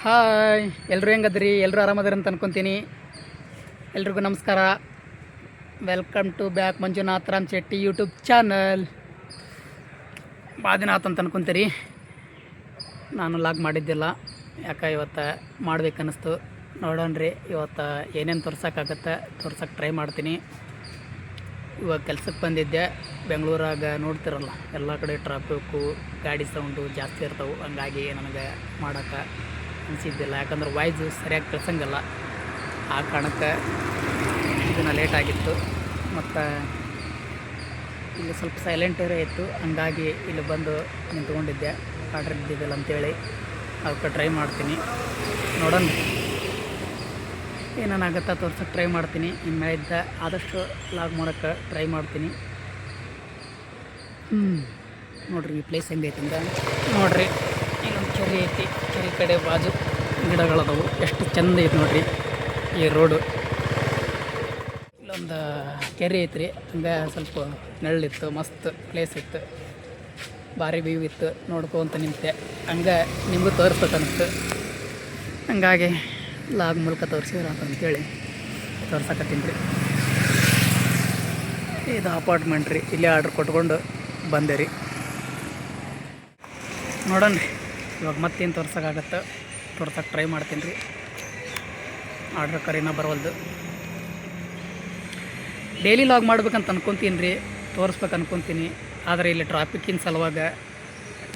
Hi ಎಲ್ಲರೂ ಹೆಂಗದ್ರಿ? ಎಲ್ಲರೂ ಆರಾಮದ್ರಿ ಅಂತ ಅನ್ಕೊತೀನಿ. ಎಲ್ರಿಗೂ ನಮಸ್ಕಾರ. Welcome to back Manjunath Ram Shetty YouTube channel. ಭಾಳ ಅಂತ ಅನ್ಕೊತೀರಿ. ನಾನು ಲಾಗ್ ಮಾಡಿದ್ದಿಲ್ಲ, ಯಾಕೆ ಇವತ್ತು ಮಾಡ್ಬೇಕನ್ನಿಸ್ತು. ನೋಡೋಣ್ರಿ ಇವತ್ತು ಏನೇನು ತೋರ್ಸೋಕ್ಕಾಗತ್ತೆ ತೋರ್ಸೋಕ್ಕೆ ಟ್ರೈ ಮಾಡ್ತೀನಿ. ಇವಾಗ ಕೆಲ್ಸಕ್ಕೆ ಬಂದಿದ್ದೆ. ಬೆಂಗಳೂರಾಗ ನೋಡ್ತಿರಲ್ಲ, ಎಲ್ಲ ಕಡೆ ಟ್ರಾಫಿಕ್ಕು, ಗಾಡಿ ಸೌಂಡು ಜಾಸ್ತಿ ಇರ್ತಾವೆ. ಹಂಗಾಗಿ ನನಗೆ ಮಾಡೋಕ್ಕೆ ಅನಿಸಿದ್ದಿಲ್ಲ, ಯಾಕಂದ್ರೆ ವಾಯ್ಸು ಸರಿಯಾಗಿ ಕೇಳ್ಸಂಗಿಲ್ಲ. ಆ ಕಾರಣಕ್ಕೆ ಇದನ್ನು ಲೇಟಾಗಿತ್ತು. ಮತ್ತು ಇಲ್ಲಿ ಸ್ವಲ್ಪ ಸೈಲೆಂಟ್ ಏರಿಯಾ ಇತ್ತು, ಹಂಗಾಗಿ ಇಲ್ಲಿ ಬಂದು ನಿಂತ್ಕೊಂಡಿದ್ದೆ. ಆರ್ಡ್ರ್ ಇದ್ದಿದ್ದಿಲ್ಲ ಅಂಥೇಳಿ ಅದಕ್ಕೆ ಟ್ರೈ ಮಾಡ್ತೀನಿ. ನೋಡೋಣ ಏನೇನಾಗುತ್ತಾ ತೋರ್ಸೋಕ್ಕೆ ಟ್ರೈ ಮಾಡ್ತೀನಿ. ಇನ್ಮೇಲಿದ್ದ ಆದಷ್ಟು ಲಾಗ್ ಮಾಡೋಕ್ಕೆ ಟ್ರೈ ಮಾಡ್ತೀನಿ. ನೋಡಿರಿ ಈ ಪ್ಲೇಸ್ ಹೆಂಗೈತಿ ಅಂತ. ನೋಡಿರಿ ಇಲ್ಲೊಂದು ಕೆರೆ ಐತಿ, ಕೆರೆ ಕಡೆ ಬಾಜು ಗಿಡಗಳದವು, ಎಷ್ಟು ಚೆಂದ ಐತಿ ನೋಡಿರಿ ಈ ರೋಡು. ಇಲ್ಲೊಂದು ಕೆರೆ ಐತ್ರಿ, ಹಂಗೆ ಸ್ವಲ್ಪ ನೆರಳಿತ್ತು, ಮಸ್ತ್ ಪ್ಲೇಸ್ ಇತ್ತು, ಭಾರಿ ವ್ಯೂ ಇತ್ತು. ನೋಡ್ಕೊಂತ ನಿಂತೆ, ಹಂಗೆ ನಿಮಗೂ ತೋರಿಸ್ಬೇಕನ್ನಿಸ್ತು. ಹಂಗಾಗಿ ಲಾಗ್ ಮೂಲಕ ತೋರಿಸಿದ್ರ ಅಂತಂತೇಳಿ ತೋರ್ಸಕತ್ತೀನಿ ರೀ. ಇದು ಅಪಾರ್ಟ್ಮೆಂಟ್ ರೀ, ಇಲ್ಲೇ ಆರ್ಡ್ರ್ ಕೊಟ್ಕೊಂಡು ಬಂದೆ ರೀ. ನೋಡೋಣ ರೀ ಇವಾಗ ಮತ್ತೇನು ತೋರ್ಸೋಕ್ಕಾಗತ್ತೆ ತೋರ್ಸೋಕ್ಕೆ ಟ್ರೈ ಮಾಡ್ತೀನಿ ರೀ. ಆರ್ಡ್ರ್ ಕರೀನ ಬರೋಲ್ದು. ಡೈಲಿ ಲಾಗ್ ಮಾಡ್ಬೇಕಂತ ಅನ್ಕೊತೀನಿ ರೀ, ತೋರಿಸ್ಬೇಕು ಅನ್ಕೊತೀನಿ. ಆದರೆ ಇಲ್ಲಿ ಟ್ರಾಫಿಕ್ಕಿನ ಸಲುವಾಗ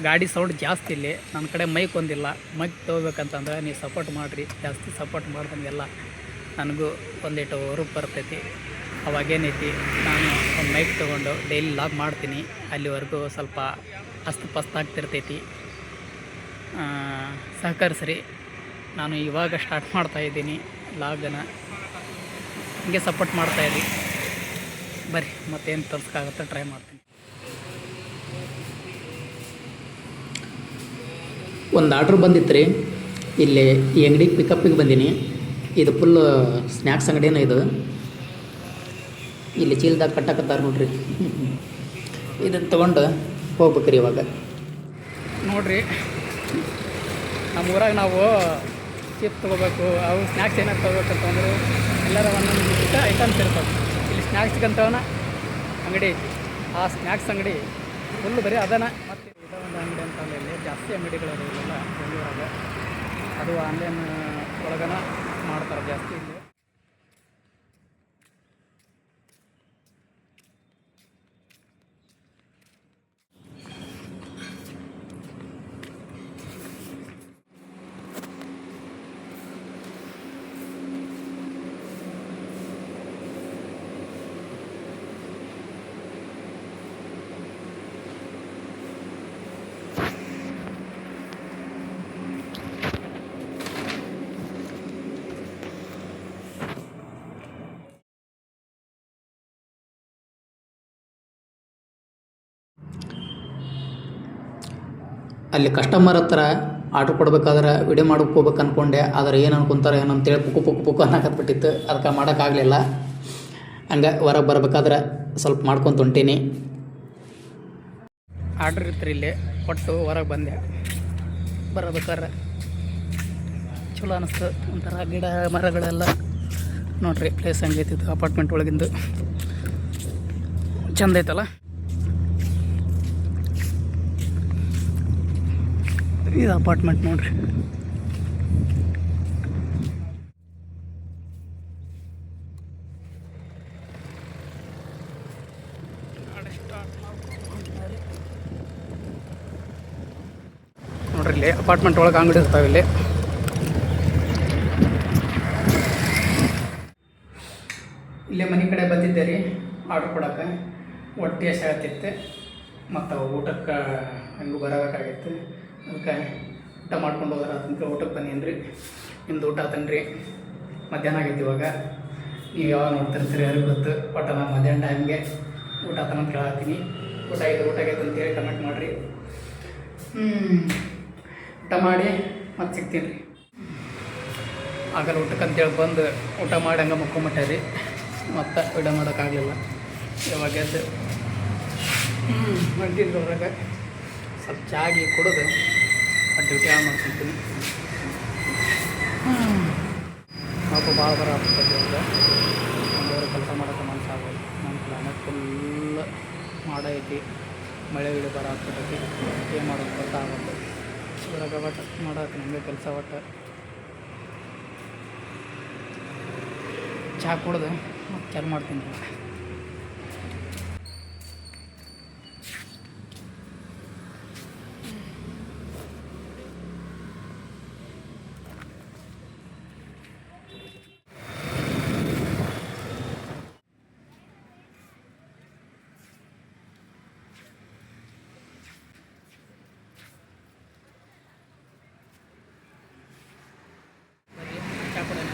ಗಾಡಿ ಸೌಂಡ್ ಜಾಸ್ತಿ. ಇಲ್ಲಿ ನನ್ನ ಕಡೆ ಮೈಕ್ ಒಂದಿಲ್ಲ. ಮೈಕ್ ತೊಗೋಬೇಕಂತಂದ್ರೆ ನೀವು ಸಪೋರ್ಟ್ ಮಾಡಿರಿ, ಜಾಸ್ತಿ ಸಪೋರ್ಟ್ ಮಾಡ್ದಂಗೆಲ್ಲ ನನಗೂ ಒಂದಿಟ್ಟು ರೂಪ್ ಬರ್ತೈತಿ. ಅವಾಗೇನೈತಿ, ನಾನು ಒಂದು ಮೈಕ್ ತೊಗೊಂಡು ಡೈಲಿ ಲಾಗ್ ಮಾಡ್ತೀನಿ. ಅಲ್ಲಿವರೆಗೂ ಸ್ವಲ್ಪ ಅಸ್ತಪಸ್ತಾಗ್ತಿರ್ತೈತಿ. ಸಹಕರಿಸ್ರಿ. ನಾನು ಇವಾಗ ಸ್ಟಾರ್ಟ್ ಮಾಡ್ತಾಯಿದ್ದೀನಿ ಲಾಗನ, ಹೀಗೆ ಸಪೋರ್ಟ್ ಮಾಡ್ತಾಯಿರಿ. ಬರ್ರಿ ಮತ್ತೇನು ತೋರ್ಸೋಕ್ಕಾಗತ್ತೆ ಟ್ರೈ ಮಾಡ್ತೀನಿ. ಒಂದು ಆರ್ಡ್ರ್ ಬಂದಿತ್ತು ರೀ. ಇಲ್ಲಿ ಈ ಅಂಗಡಿಗೆ ಪಿಕಪ್ಪಿಗೆ ಬಂದೀನಿ. ಇದು ಫುಲ್ ಸ್ನ್ಯಾಕ್ಸ್ ಅಂಗಡಿನ ಇದು. ಇಲ್ಲಿ ಚೀಲದಾಗ ಕಟ್ಟಕತ್ತಾರೆ ನೋಡ್ರಿ. ಇದನ್ನು ತೊಗೊಂಡು ಹೋಗ್ಬೇಕ್ರಿ ಇವಾಗ. ನೋಡಿರಿ ನಮ್ಮ ಊರಾಗ ನಾವು ಚಿಪ್ ತೊಗೋಬೇಕು, ಅವು ಸ್ನ್ಯಾಕ್ಸ್ ಏನಾರು ತೊಗೋಬೇಕಂತಂದ್ರೆ ಎಲ್ಲರ ಒಂದೊಂದು ಐಟಮ್ಸ್ ಇರ್ತವೆ. ಇಲ್ಲಿ ಸ್ನ್ಯಾಕ್ಸ್ಗಂತವನ ಅಂಗಡಿ ಐತಿ. ಆ ಸ್ನ್ಯಾಕ್ಸ್ ಅಂಗಡಿ ಫುಲ್ ಬರೀ ಅದನ್ನು. ಮತ್ತು ಇದೊಂದು ಅಂಗಡಿ ಅಂತಂದ್ರೆ ಇಲ್ಲಿ ಜಾಸ್ತಿ ಅಂಗಡಿಗಳು ಇವೆಲ್ಲ ಬೆಂಗಳೂರಾಗ. ಅದು ಆನ್ಲೈನ್ ಒಳಗನ ಮಾಡ್ತಾರೆ ಜಾಸ್ತಿ ಇಲ್ಲಿ. ಅಲ್ಲಿ ಕಸ್ಟಮರ್ ಹತ್ರ ಆರ್ಡ್ರ್ ಕೊಡ್ಬೇಕಾದ್ರೆ ವಿಡಿಯೋ ಮಾಡೋಕೆ ಹೋಗ್ಬೇಕು ಅಂದ್ಕೊಂಡೆ. ಆದರೆ ಏನು ಅನ್ಕೊತಾರೆ ಏನೋ ಅಂತೇಳಿ ಪುಕ್ಕು ಅನ್ನಕತ್ಬಿಟ್ಟಿತ್ತು. ಅದಕ್ಕೆ ಮಾಡೋಕ್ಕಾಗಲಿಲ್ಲ. ಹಂಗೆ ಹೊರಗೆ ಬರ್ಬೇಕಾದ್ರೆ ಸ್ವಲ್ಪ ಮಾಡ್ಕೊತ ಹೊಂಟೀನಿ. ಆರ್ಡ್ರ್ ಇರ್ತೀರಿ ಇಲ್ಲಿ ಕೊಟ್ಟು ಹೊರಗೆ ಬಂದೆ. ಬರಬೇಕಾದ್ರೆ ಚಲೋ ಅನ್ನಿಸ್ತು. ಒಂಥರ ಗಿಡ ಮರಗಳೆಲ್ಲ ನೋಡ್ರಿ. ಪ್ಲೇಸ್ ಹಂಗೈತಿತ್ತು ಅಪಾರ್ಟ್ಮೆಂಟ್ ಒಳಗಿಂದು. ಚೆಂದ ಐತಲ್ಲ ಇದು ಅಪಾರ್ಟ್ಮೆಂಟ್ ನೋಡ್ರಿ. ನೋಡ್ರಿ ಇಲ್ಲಿ ಅಪಾರ್ಟ್ಮೆಂಟ್ ಒಳಗೆ ಅಂಗಡಿ ಇರ್ತಾವೆ. ಇಲ್ಲಿ ಇಲ್ಲೇ ಮನೆ ಕಡೆ ಬಂದಿದ್ದೆ ರೀ ಆರ್ಡ್ರ್ ಕೊಡೋಕೆ. ಹೊಟ್ಟೆ ಹಸಿಯಾಗ್ತಿತ್ತು ಮತ್ತು ಊಟಕ್ಕೆ ಹಂಗೂ ಬರಬೇಕಾಗಿತ್ತು. ಅದಕ್ಕೆ ಊಟ ಮಾಡ್ಕೊಂಡು ಹೋದ್ರೆ ಅಂತ ಊಟಕ್ಕೆ ಬಂದೀನಿ ರೀ. ನಿಮ್ದು ಊಟ ಆತನ್ರಿ? ಮಧ್ಯಾಹ್ನ ಆಗೈತಿ ಇವಾಗ. ನೀವು ಯಾವಾಗ ನೋಡ್ತಿರ್ತೀರಿ ಯಾರಿಗೆ ಗೊತ್ತು. ಒಟ್ಟು ನಾನು ಮಧ್ಯಾಹ್ನ ಟೈಮ್ಗೆ ಊಟ ಆತನಂತ ಕೇಳತ್ತೀನಿ. ಊಟ ಆಗೈತೆ ಅಂತೇಳಿ ಕಮೆಂಟ್ ಮಾಡಿರಿ. ಊಟ ಮಾಡಿ ಮತ್ತೆ ಸಿಗ್ತೀನಿ ರೀ. ಆಗಲ್ಲ ಊಟಕ್ಕೆ ಅಂತೇಳಿ ಬಂದು ಊಟ ಮಾಡಿ ಹಂಗೆ ಮುಕ್ಕೊಂಬಿಟ್ಟೆ ರೀ. ಮತ್ತು ವಿಡಿಯೋ ಮಾಡೋಕ್ಕಾಗಲಿಲ್ಲ. ಇವಾಗ ಎದ್ದು ಹೊಂಟಿದ್ರು ಹೊರಗೆ. ಸ್ವಲ್ಪ ಚಾಗಿ ಕುಡಿದು ಡ್ಯೂಟಿ ಆನ್ ಮಾಡ್ಕೊತೀನಿ. ಪಾಪ ಭಾಳ ಬರತ್ತೈತಿ ಇವಾಗ ಒಂದೂವರೆ ಕೆಲಸ ಮಾಡೋಕೆ ಮನಸ್ಸಾಗೋದು. ನಮ್ಮ ಕ್ಲೈಮೇಟ್ ಫುಲ್ ಮಾಡ ಐತಿ, ಮಳೆ ಗಿಳಿ ಬರತ್ತೈತಿ, ಏನು ಮಾಡೋದು ಗೊತ್ತಾಗೋದು. ಇದ್ರಾಗ ಒಟ್ಟು ಮಾಡೋಕೆ ನಮಗೆ ಕೆಲಸ ಒಟ್ಟು ಚಹಾ ಕುಡ್ದು ಮತ್ತೆ ಚಾಲು ಮಾಡ್ತೀನಿ. ಚಹಾ ಕುಡಿಯೋಣ.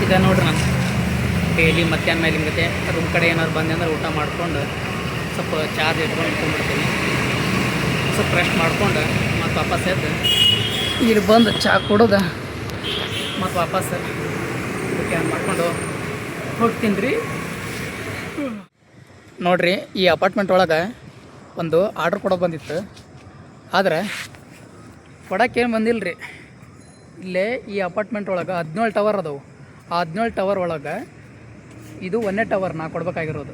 ಇದೆ ನೋಡ್ರಿ, ನಾನು ಡೈಲಿ ಮಧ್ಯಾಹ್ನ ಮೇಲೆ ಹಿಂಗತೆ ರೂಮ್ ಕಡೆ ಏನಾದ್ರು ಬಂದೆ ಅಂದ್ರೆ ಊಟ ಮಾಡ್ಕೊಂಡು ಸ್ವಲ್ಪ ಚಾರ್ಜ್ ಇಟ್ಕೊಂಡು ಇಟ್ಕೊಂಡ್ಬಿಡ್ತೀನಿ. ಸ್ವಲ್ಪ ರೆಸ್ಟ್ ಮಾಡ್ಕೊಂಡು ಮತ್ತು ವಾಪಸ್ ಎದ್ದು ಇಲ್ಲಿ ಬಂದು ಚಹಾ ಕುಡೋದು ಮತ್ತು ವಾಪಸ್ ಕ್ಯಾನ್ ಮಾಡ್ಕೊಂಡು ಹೋಗ್ತೀನಿ ರೀ. ನೋಡಿರಿ, ಈ ಅಪಾರ್ಟ್ಮೆಂಟ್ ಒಳಗೆ ಒಂದು ಆರ್ಡ್ರ್ ಕೊಡೋದು ಬಂದಿತ್ತು, ಆದರೆ ಕೊಡೋಕ್ಕೇನು ಬಂದಿಲ್ಲ ರೀ. ಇಲ್ಲೇ ಈ ಅಪಾರ್ಟ್ಮೆಂಟ್ ಒಳಗೆ 17 ಟವರ್ ಅದಾವೆ. ಆ 17 ಟವರ್ ಒಳಗೆ ಇದು 1ನೇ ಟವರ್ ನಾ ಕೊಡ್ಬೇಕಾಗಿರೋದು.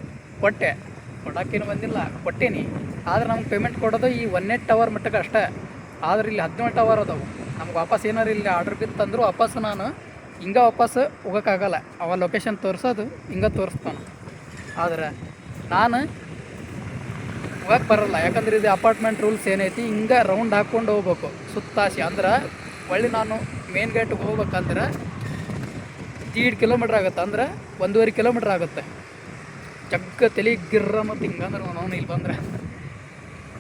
ಕೊಡೋಕ್ಕೇನು ಬಂದಿಲ್ಲ, ಕೊಟ್ಟೇನಿ. ಆದ್ರೆ ನಮ್ಗೆ ಪೇಮೆಂಟ್ ಕೊಡೋದು ಈ 1ನೇ ಟವರ್ ಮಟ್ಟಕ್ಕೆ ಅಷ್ಟೇ. ಆದ್ರೆ ಇಲ್ಲಿ 17 ಟವರ್ ಅದಾವೆ. ನಮ್ಗೆ ವಾಪಸ್ ಏನಾರು ಇಲ್ಲಿ ಆರ್ಡ್ರ್ ಬಿತ್ತಂದ್ರೂ ವಾಪಸ್ ನಾನು ಹಿಂಗೆ ವಾಪಸ್ ಹೋಗೋಕ್ಕಾಗಲ್ಲ. ಅವ ಲೊಕೇಶನ್ ತೋರಿಸೋದು ಹಿಂಗೆ ತೋರಿಸ್ತಾನೆ. ಆದರೆ ನಾನು ಹೋಗಕ್ಕೆ ಬರೋಲ್ಲ, ಯಾಕಂದ್ರೆ ಇದು ಅಪಾರ್ಟ್ಮೆಂಟ್ ರೂಲ್ಸ್ ಏನೈತಿ, ಹಿಂಗೆ ರೌಂಡ್ ಹಾಕ್ಕೊಂಡು ಹೋಗ್ಬೇಕು ಸುತ್ತಾಸಿ. ಅಂದ್ರೆ ಒಳ್ಳೆ ನಾನು ಮೇನ್ ಗೇಟ್ಗೆ ಹೋಗ್ಬೇಕಂದ್ರೆ 1.5 ಕಿಲೋಮೀಟ್ರ್ ಆಗುತ್ತೆ, ಅಂದ್ರೆ 1.5 ಕಿಲೋಮೀಟ್ರ್ ಆಗುತ್ತೆ. ಜಗ್ಗ ತಲೆ ಗಿರ್ರ ಮತ್ತು ಹಿಂಗಂದ್ರೆ ನಾನು ಇಲ್ಲಿ ಬಂದರೆ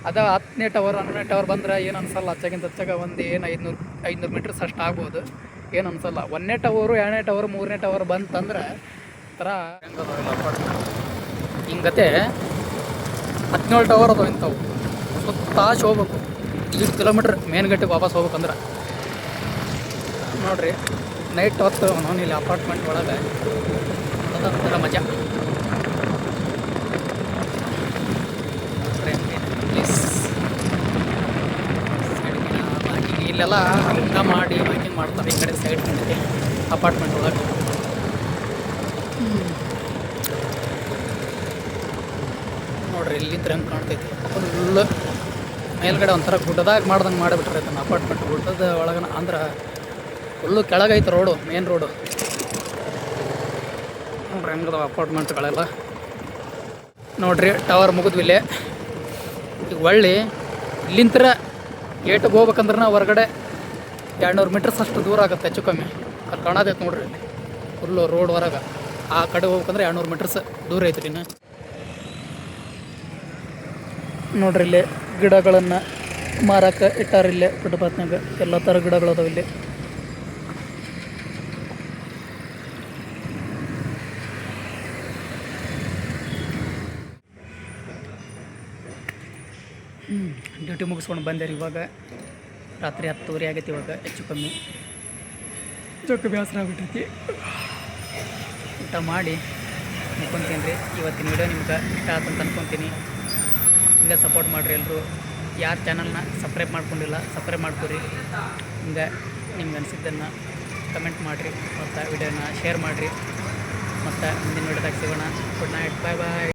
ಅದ 10ನೇ ಟವರ್ 11ನೇ ಟವರ್ ಬಂದ್ರೆ ಏನು ಅನ್ಸಲ್ಲ. ಹಚ್ಚಾಗಿಂತ ಹಚ್ಚಾಗ ಒಂದು ಏನು 500 ಮೀಟರ್ಸ್ ಅಷ್ಟು ಆಗ್ಬೋದು, ಏನು ಅನ್ಸಲ್ಲ. 1ನೇ ಟವರು 2ನೇ ಟವರ್ 3ನೇ ಟವರ್ ಬಂತಂದ್ರೆ ಥರ ಹಿಂಗತೆ 17 ಟವರ್ ಅದಾವೆ ಇಂಥವು. ಸುತ್ತಾಶ್ ಹೋಗ್ಬೇಕು 1.5 ಕಿಲೋಮೀಟ್ರ್ ಮೇನ್ ಗೇಟಿಗೆ ವಾಪಸ್ ಹೋಗ್ಬೇಕಂದ್ರೆ. ನೋಡಿರಿ, ನೈಟ್ ಹೊತ್ತು ನಾನು ಇಲ್ಲಿ ಅಪಾರ್ಟ್ಮೆಂಟ್ ಒಳಗೆ ಅದೊಂಥರ ಮಜಾ. ಪ್ಲೀಸ್ ಬಾಕಿಂಗ್ ಇಲ್ಲೆಲ್ಲ ಹಂಗೆ ಮಾಡಿ ಬಾಕಿಂಗ್ ಮಾಡ್ತಾರೆ. ಈ ಕಡೆ ಸೈಡ್ ಕಂಡಿದೆ ಅಪಾರ್ಟ್ಮೆಂಟ್ ಒಳಗೆ. ನೋಡಿರಿ, ಇಲ್ಲಿಂದ ಹೆಂಗೆ ಕಾಣ್ತೈತಿ ಫುಲ್ ಮೇಲ್ಗಡೆ ಒಂಥರ ಗುಡ್ಡದಾಗ ಮಾಡ್ದಂಗೆ ಮಾಡಿಬಿಟ್ರೆ ಅದನ್ನು ಅಪಾರ್ಟ್ಮೆಂಟ್. ಗುಡ್ಡದ ಒಳಗನ ಅಂದ್ರೆ ಫುಲ್ಲು ಕೆಳಗೈತೆ ರೋಡು, ಮೇನ್ ರೋಡು. ನೋಡ್ರಿ ಹೆಂಗದಾವ ಅಪಾರ್ಟ್ಮೆಂಟ್ಗಳೆಲ್ಲ. ನೋಡಿರಿ, ಟವರ್ ಮುಗಿದ್ವಿಲ್ಲೇ. ಈಗ ಒಳ್ಳೆ ಇಲ್ಲಿಂತರ ಗೇಟಿಗೆ ಹೋಗ್ಬೇಕಂದ್ರೆ ಹೊರಗಡೆ 200 ಮೀಟರ್ಸ್ ಅಷ್ಟು ದೂರ ಆಗುತ್ತೆ ಹೆಚ್ಚು ಕಮ್ಮಿ. ಅಲ್ಲಿ ಕಾಣತೈತೆ ನೋಡ್ರಿ, ಫುಲ್ಲು ರೋಡ್ ಹೊರಗೆ. ಆ ಕಡೆ ಹೋಗ್ಬೇಕಂದ್ರೆ 200 ಮೀಟರ್ಸ್ ದೂರ ಐತ್ರಿ. ಇನ್ನು ನೋಡ್ರಿ, ಇಲ್ಲಿ ಗಿಡಗಳನ್ನು ಮಾರಕ್ಕೆ ಇಟ್ಟಾರಿಲ್ಲೇ ಫುಟ್ಪಾತ್ನಾಗ. ಎಲ್ಲ ಥರ ಗಿಡಗಳು ಅದಾವೆ ಇಲ್ಲಿ. ಡ್ಯೂಟಿ ಮುಗಿಸ್ಕೊಂಡು ಬಂದೆ ರೀ. ಇವಾಗ ರಾತ್ರಿ 10:30 ಆಗೈತಿ. ಇವಾಗ ಹೆಚ್ಚು ಕಮ್ಮಿ ಜೊಕ್ಕ ಬೇಸರ ಆಗ್ಬಿಟ್ಟೈತಿ. ಊಟ ಮಾಡಿ ಮುಕ್ಕೊಂತೀನಿ ರೀ. ಇವತ್ತಿನ ವಿಡಿಯೋ ನಿಮ್ಗೆ ಇಷ್ಟ ಆತಂತ ಅನ್ಕೊತೀನಿ. ಹಿಂಗೆ ಸಪೋರ್ಟ್ ಮಾಡಿರಿ ಎಲ್ಲರೂ. ಯಾರು ಚಾನಲ್ನ ಸಬ್ಸ್ಕ್ರೈಬ್ ಮಾಡ್ಕೊಂಡಿಲ್ಲ ಸಬ್ಸ್ಕ್ರೈಬ್ ಮಾಡ್ಕೊರಿ. ಹಿಂಗೆ ನಿಮ್ಗೆ ಅನಿಸಿದ್ದನ್ನು ಕಮೆಂಟ್ ಮಾಡಿರಿ ಮತ್ತು ವಿಡಿಯೋನ ಶೇರ್ ಮಾಡಿರಿ. ಮತ್ತು ಮುಂದಿನ ವಿಡಿಯೋದಾಗ ಸಿಗೋಣ. ಗುಡ್ ನೈಟ್, ಬಾಯ್ ಬಾಯ್.